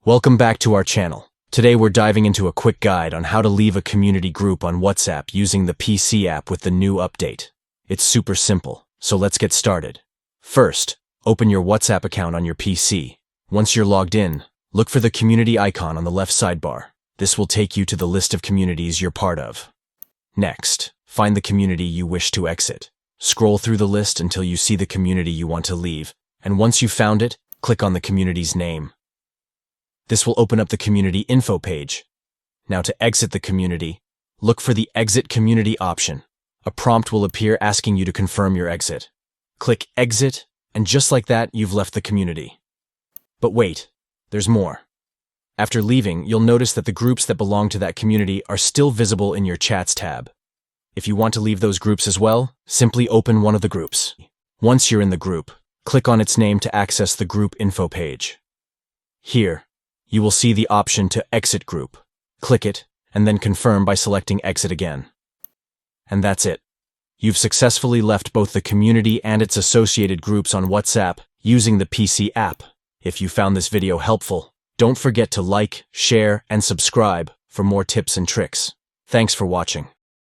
Welcome back to our channel. Today we're diving into a quick guide on how to leave a community group on WhatsApp using the PC app with the new update. It's super simple, so let's get started. First, open your WhatsApp account on your PC. Once you're logged in, look for the community icon on the left sidebar. This will take you to the list of communities you're part of. Next, find the community you wish to exit. Scroll through the list until you see the community you want to leave, and once you've found it, click on the community's name. This will open up the community info page. Now to exit the community, look for the Exit Community option. A prompt will appear asking you to confirm your exit. Click Exit, and just like that, you've left the community. But wait, there's more. After leaving, you'll notice that the groups that belong to that community are still visible in your Chats tab. If you want to leave those groups as well, simply open one of the groups. Once you're in the group, click on its name to access the group info page. Here, you will see the option to exit group. Click it, and then confirm by selecting exit again. And that's it. You've successfully left both the community and its associated groups on WhatsApp using the PC app. If you found this video helpful, don't forget to like, share, and subscribe for more tips and tricks. Thanks for watching.